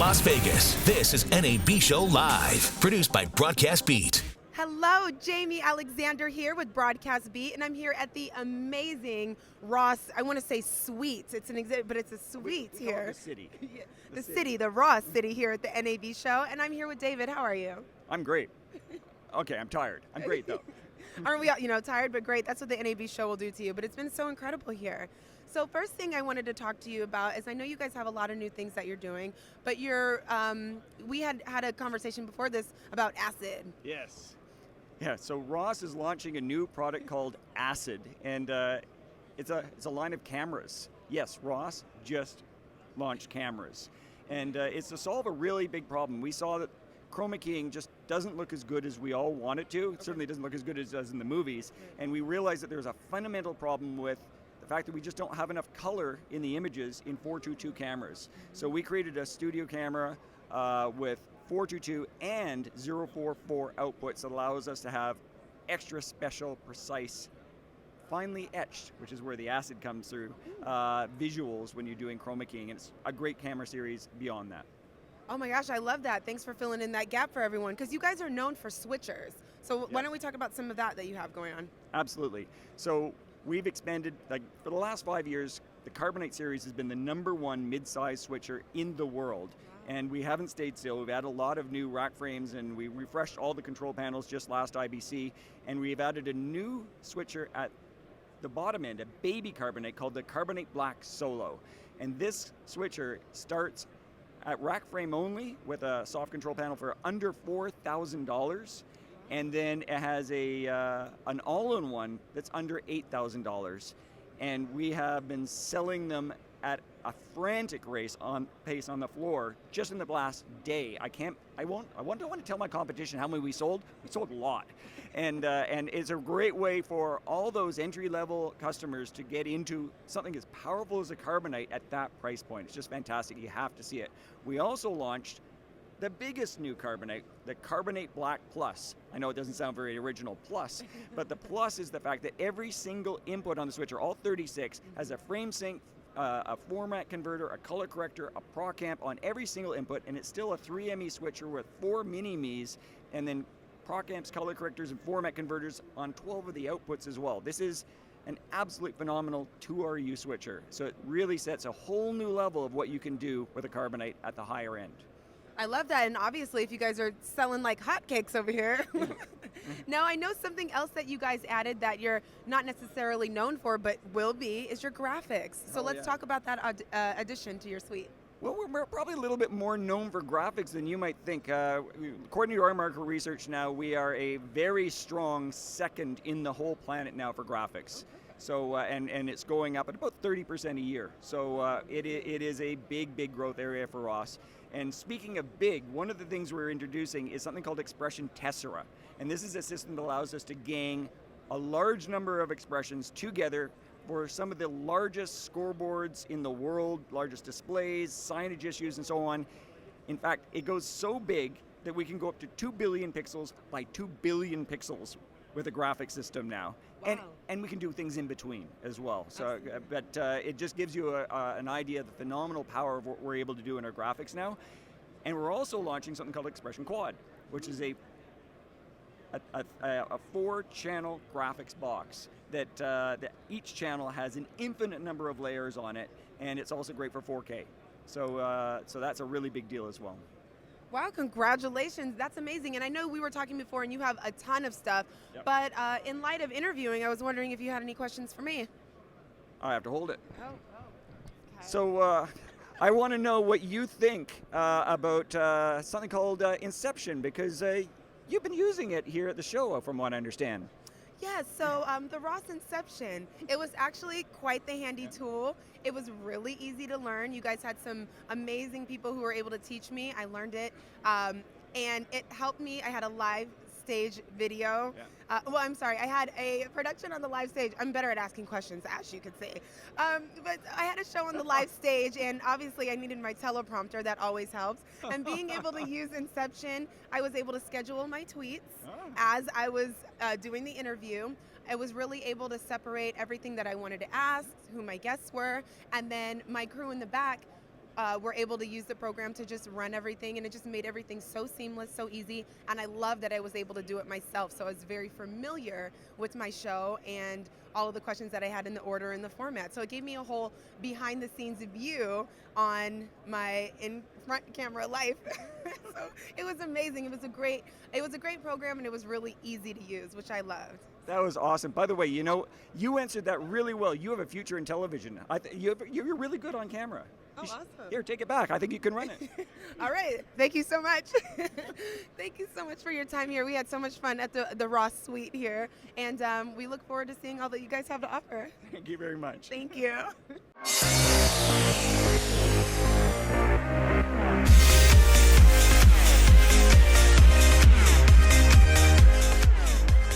Las Vegas. This is NAB Show Live, produced by Broadcast Beat. Hello, Jaimi Alexander here with Broadcast Beat, and I'm here at the amazing Ross, I want to say Suites. It's an exhibit, but it's a suite we here. call it the city. Yeah, the city, the Ross City here at the NAB Show, and I'm here with David. How are you? I'm great. Okay, I'm tired. I'm great, though. Aren't we, tired but great? That's what the NAB Show will do to you, but it's been so incredible here. So first thing I wanted to talk to you about is I know you guys have a lot of new things that you're doing, but we had a conversation before this about acid. Yes. Yeah, so Ross is launching a new product called Acid, and it's a line of cameras. Yes, Ross just launched cameras, and it's to solve a really big problem. We saw that chroma keying just doesn't look as good as we all want it to. It certainly doesn't look as good as it does in the movies, and we realized that there's a fundamental problem with the fact that we just don't have enough color in the images in 422 cameras. So we created a studio camera with 422 and 044 outputs that allows us to have extra special, precise, finely etched, which is where the acid comes through, visuals when you're doing chroma keying. And it's a great camera series beyond that. Oh my gosh, I love that. Thanks for filling in that gap for everyone, because you guys are known for switchers. So why don't we talk about some of that you have going on? Absolutely. So we've expanded, for the last 5 years, the Carbonite series has been the #1 mid-size switcher in the world. And we haven't stayed still. We've added a lot of new rack frames, and we refreshed all the control panels just last IBC. And we've added a new switcher at the bottom end, a baby Carbonite called the Carbonite Black Solo. And this switcher starts at rack frame only with a soft control panel for under $4,000. And then it has an all-in-one that's under $8,000. And we have been selling them at a frantic pace on the floor just in the last day. I don't want to tell my competition how many we sold. We sold a lot, and it's a great way for all those entry-level customers to get into something as powerful as a Carbonite at that price point. It's just fantastic. You have to see it. We also launched the biggest new Carbonite, the Carbonite Black Plus. I know it doesn't sound very original, plus, but the plus is the fact that every single input on the switcher, all 36, has a frame sync, a format converter, a color corrector, a proc amp on every single input, and it's still a 3ME switcher with 4 mini-me's, and then proc amps, color correctors, and format converters on 12 of the outputs as well. This is an absolute phenomenal 2RU switcher, so it really sets a whole new level of what you can do with a Carbonite at the higher end. I love that, and obviously if you guys are selling like hotcakes over here. Now I know something else that you guys added that you're not necessarily known for but will be is your graphics. So let's talk about that addition to your suite. Well, we're probably a little bit more known for graphics than you might think. According to our market research now, we are a very strong second in the whole planet now for graphics. So, and it's going up at about 30% a year. So it is a big growth area for Ross. And speaking of big, one of the things we're introducing is something called Expression Tessera. And this is a system that allows us to gang a large number of expressions together for some of the largest scoreboards in the world, largest displays, signage issues, and so on. In fact, it goes so big that we can go up to 2 billion pixels by 2 billion pixels with a graphic system now. Wow. And we can do things in between as well. So, but it just gives you an idea of the phenomenal power of what we're able to do in our graphics now. And we're also launching something called Expression Quad, which is a 4-channel graphics box that each channel has an infinite number of layers on it, and it's also great for 4K. So that's a really big deal as well. Wow, congratulations. That's amazing. And I know we were talking before and you have a ton of stuff, but in light of interviewing, I was wondering if you had any questions for me. I have to hold it. Oh, okay. So I want to know what you think about something called Inception, because you've been using it here at the show, from what I understand. Yeah, so the Ross Inception, it was actually quite the handy tool. It was really easy to learn. You guys had some amazing people who were able to teach me. I learned it, and it helped me. I had a live stage video. I had a production on the live stage. I'm better at asking questions, as you could see. But I had a show on the live stage, and obviously I needed my teleprompter. That always helps. And being able to use Inception, I was able to schedule my tweets as I was doing the interview. I was really able to separate everything that I wanted to ask, who my guests were, and then my crew in the back were able to use the program to just run everything, and it just made everything so seamless, so easy, and I love that I was able to do it myself. So I was very familiar with my show and all of the questions that I had in the order and the format. So it gave me a whole behind the scenes view on my in front camera life. So it was amazing. It was a great program, and it was really easy to use, which I loved. That was awesome. By the way, you know, you answered that really well. You have a future in television. You're really good on camera. Oh, awesome. Here, take it back. I think you can run it. All right. Thank you so much. Thank you so much for your time here. We had so much fun at the Ross Suite here, and we look forward to seeing all that you guys have to offer. Thank you very much. Thank you.